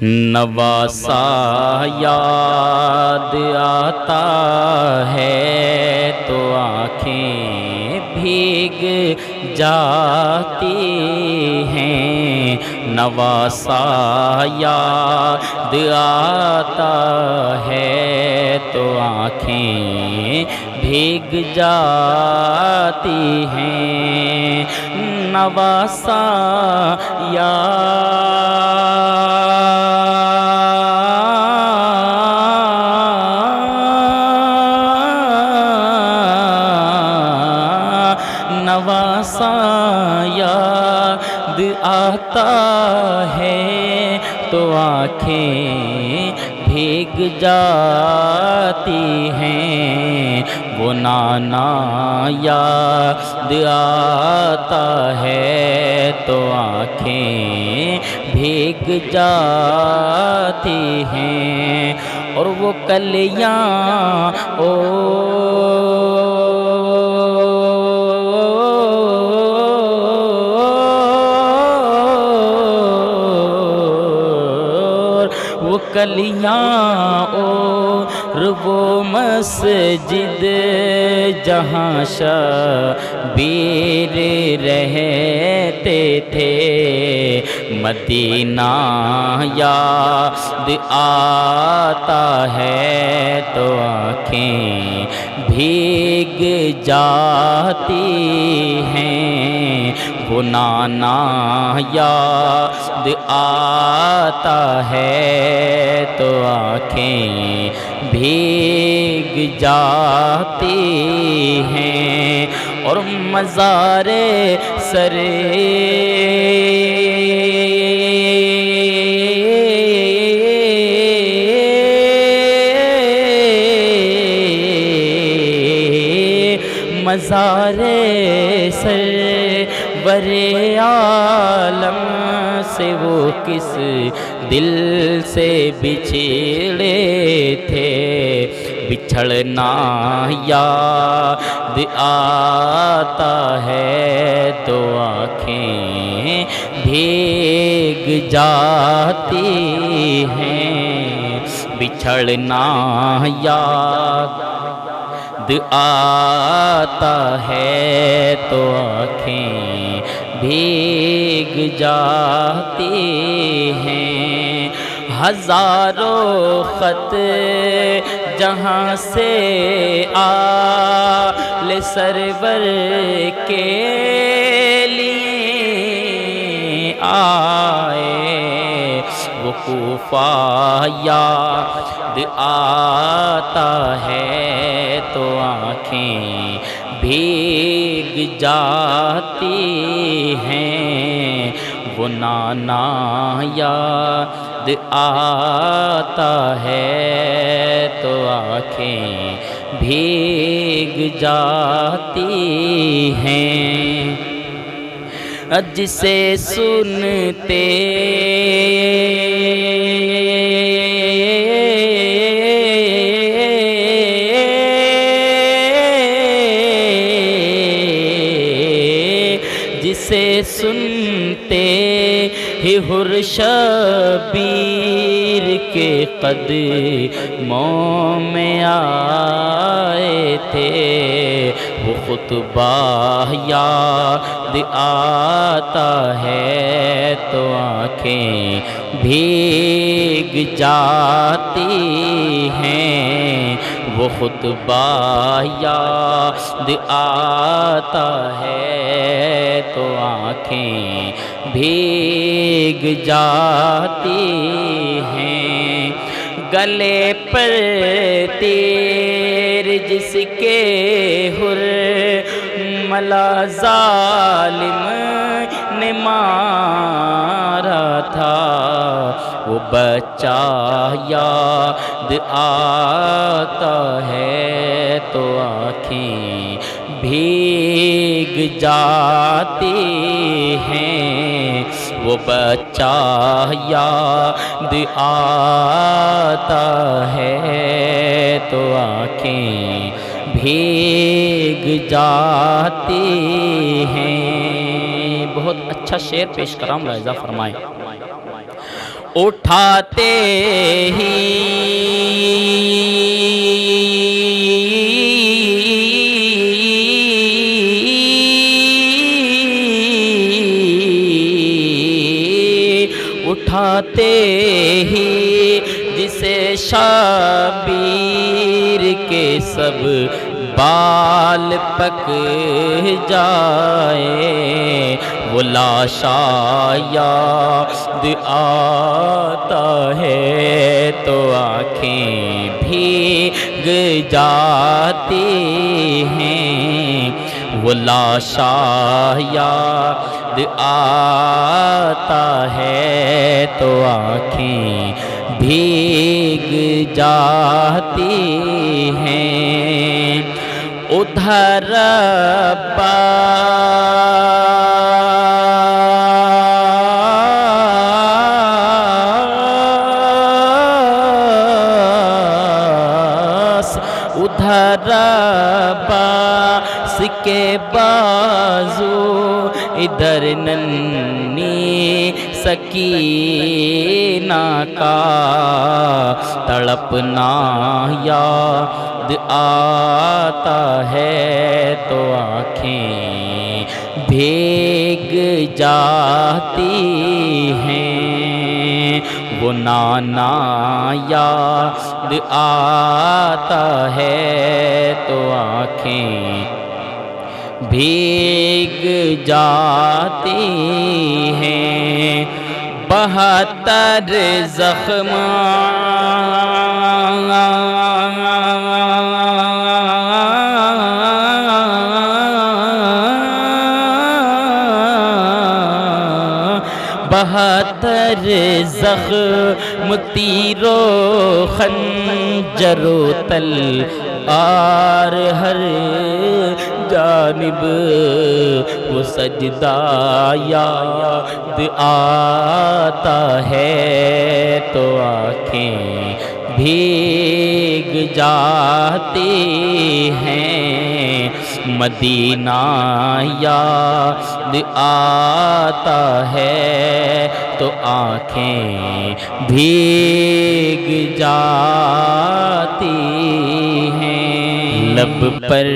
نواسا یاد آتا ہے تو آنکھیں بھیگ جاتی ہیں، نواسا یاد آتا ہے تو آنکھیں بھیگ جاتی ہیں، نواسا نواسا یاد آتا ہے تو آنکھیں بھیگ جاتی ہیں، وہ نانا یاد آتا ہے تو آنکھیں بھیگ جاتی ہیں، اور وہ کلیاں وہ کلیاں اور وہ مسجد جہاں شبیر رہتے تھے، مدینہ یاد آتا ہے تو آنکھیں بھیگ جاتی ہیں، وہ نانا یاد آتا ہے تو آنکھیں بھیگ جاتی ہیں، اور مزار سر مزار سرور عالم سے وہ کس دل سے بچھڑے تھے، بچھڑنا یاد آتا ہے تو آنکھیں بھیگ جاتی ہیں، بچھڑنا یاد آتا ہے تو آنکھیں بھیگ جاتی ہیں، ہزاروں خط جہاں سے آل سرور کے لیے آئے، وہ کوفہ یاد آتا ہے تو آنکھیں بھیگ جاتی ہیں، وہ نانا یاد آتا ہے تو آنکھیں بھیگ جاتی ہیں، جسے سنتے جسے سنتے ہی ہر شبیر کے قدموں میں آئے تھے، وہ خطبہ یاد آتا ہے تو آنکھیں بھیگ جاتی ہیں، وہ خطبہ یاد آتا ہے تو آنکھیں بھیگ جاتی ہیں، گلے پر تیر جس کے حرملہ ظالم نے مارا تھا، وہ بچہ یاد آتا ہے تو آنکھیں بھیگ جاتی ہیں، وہ بچہ یاد آتا ہے تو آنکھیں بھیگ جاتی ہیں۔ بہت اچھا شعر پیش کرام ملاحظہ فرمائیں۔ اٹھاتے ہی اٹھاتے ہی جسے شبیر کے سب بال پک جائے، وہ لاشا یاد آتا ہے تو آنکھیں بھیگ جاتی ہیں، وہ لاشا یاد آتا ہے تو آنکھیں بھیگ جاتی ہیں۔ ادھر عباس کے بازو، ادھر ننھی سکینہ کا تڑپنا یاد آتا ہے تو آنکھیں بھیگ جاتی ہیں، وہ نانا یاد آتا ہے تو آنکھیں بھیگ جاتی ہیں۔ 72 زخم زخم تیر و خنجر و تلوار ہر جانب، وہ سجدہ یاد آتا ہے تو آنکھیں بھیگ جاتی ہیں، مدینہ یاد آتا ہے تو آنکھیں بھیگ جاتی ہیں۔ لب پر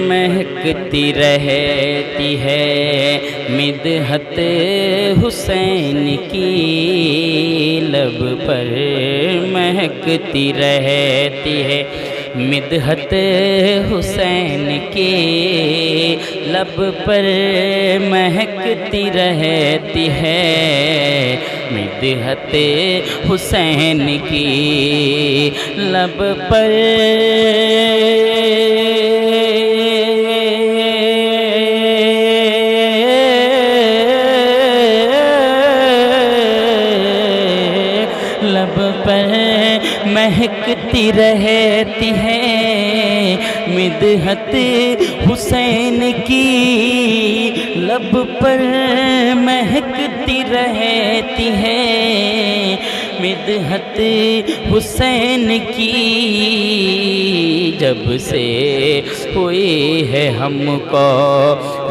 مہکتی رہتی ہے مدحت حسین کی، لب پر مہکتی رہتی ہے مدحت حسین کی، لب پر مہکتی رہتی ہے مدحت حسین کی، لب پر لب پر مہکتی رہتی ہے مدحت حسین کی، لب پر مہکتی رہتی ہے مدحت حسین کی، جب سے ہوئی ہے ہم کو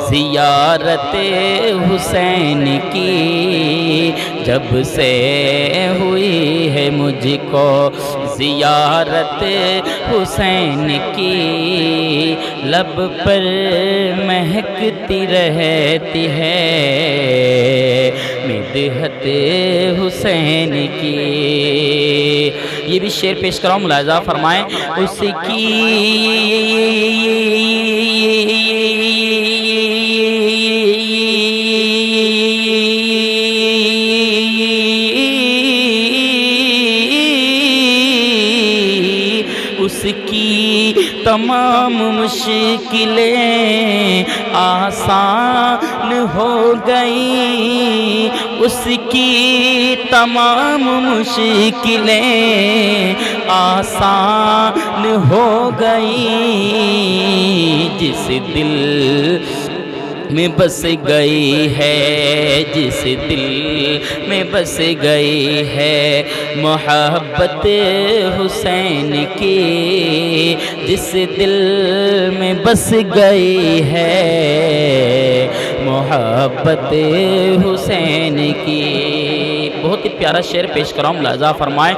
زیارت حسین کی، جب سے ہوئی ہے مجھ کو زیارت حسین کی، لب پر مہکتی رہتی ہے مدحت حسین کی۔ یہ بھی شعر پیش کر رہا ہوں، ملاحظہ فرمائیں۔ اس کی تمام مشکلیں آسان ہو گئی، اس کی تمام مشکلیں آسان ہو گئی، جس دل میں بس گئی ہے، جس دل میں بس گئی ہے محبت حسین کی، جس دل میں بس گئی ہے محبت حسین کی۔ بہت پیارا شعر پیش کر رہا ہوں، ملاحظہ فرمائیں۔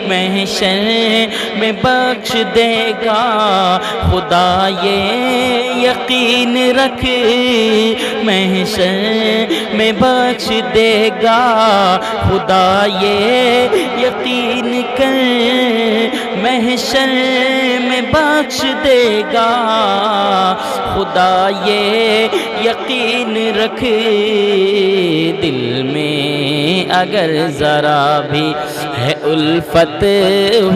محشر میں بخش دے گا خدا یہ یقین رکھ، محشر میں بخش دے گا خدا یہ یقین کر، محشر میں بخش دے گا خدا یہ یقین رکھ، دل میں اگر ذرا بھی ہے الفت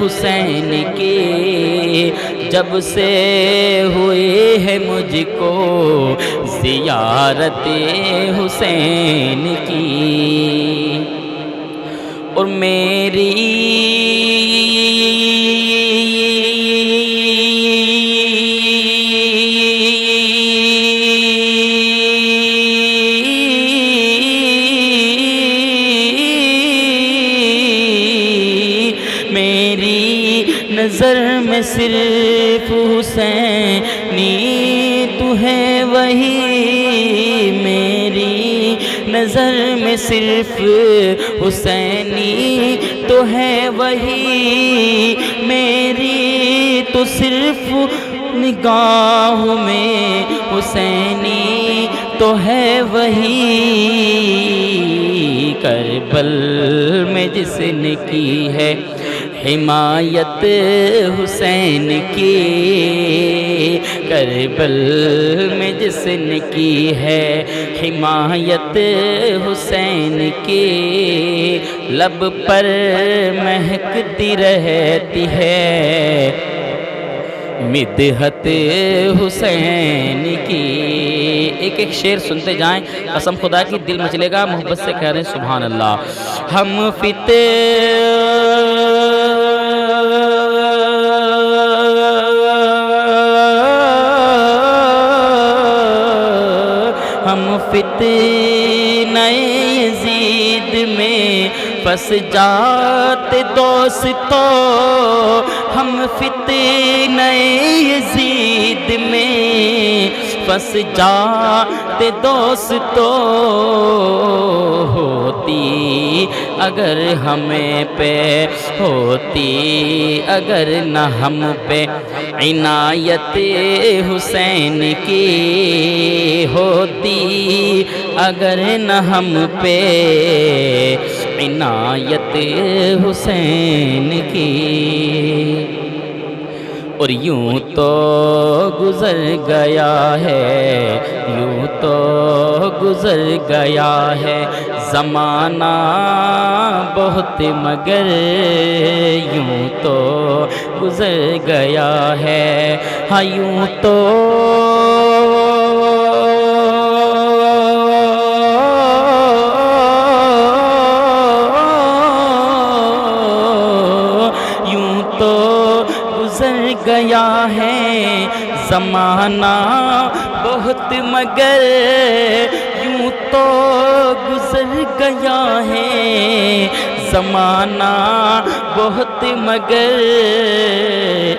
حسین کی، جب سے ہوئی ہے مجھ کو زیارت حسین کی، اور میری نظر میں صرف حسینی تو ہے وہی، میری نظر میں صرف حسینی تو ہے وہی، میری تو صرف نگاہ میں حسینی تو ہے وہی، کربل میں جس نے کی ہے حمایت حسین کی، کربل میں جس نے کی ہے حمایت حسین کی، لب پر مہکتی رہتی ہے مدحت حسین کی۔ ایک ایک شعر سنتے جائیں، قسم خدا کی دل مچلے گا، محبت سے کہہ رہے ہیں سبحان اللہ۔ ہم فتنہ یزید میں پھنس جاتے دوستو، ہم فتنہ یزید میں پھنس جاتے دوستو، ہوتی اگر ہمیں پہ ہوتی اگر نہ ہم پہ عنایت حسین کی، ہوتی اگر نہ ہم پہ عنایت حسین کی، اور یوں تو گزر گیا ہے، یوں تو گزر گیا ہے زمانہ بہت، مگر یوں تو گزر گیا ہے، ہاں یوں تو گیا ہے زمانہ بہت، مگر یوں تو گزر گیا ہے زمانہ بہت، مگر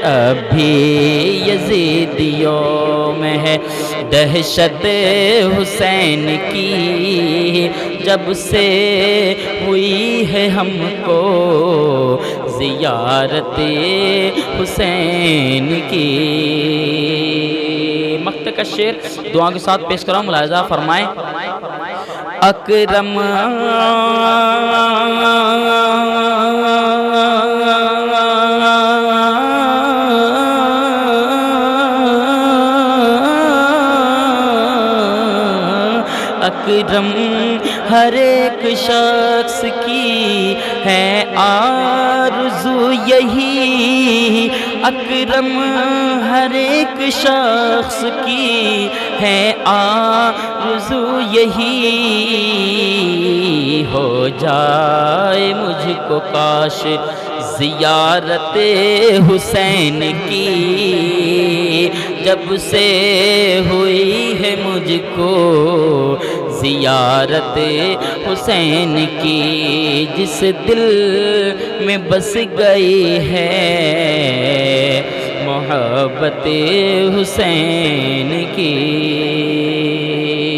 ابھی یزیدیوں میں ہے دہشت حسین کی، جب سے ہوئی ہے ہم کو زیارت حسین کی۔ مقطع کا شعر دعا کے ساتھ پیش کر رہا ہوں، ملاحظہ فرمائیں۔ اکرم اکرم ہر ایک شخص کی ہے آرزو یہی، اکرم ہر ایک شخص کی ہے آرزو یہی، ہو جائے مجھ کو کاش زیارت حسین کی، جب سے ہوئی ہے مجھ کو زیارت حسین کی، جس دل میں بس گئی ہے محبت حسین کی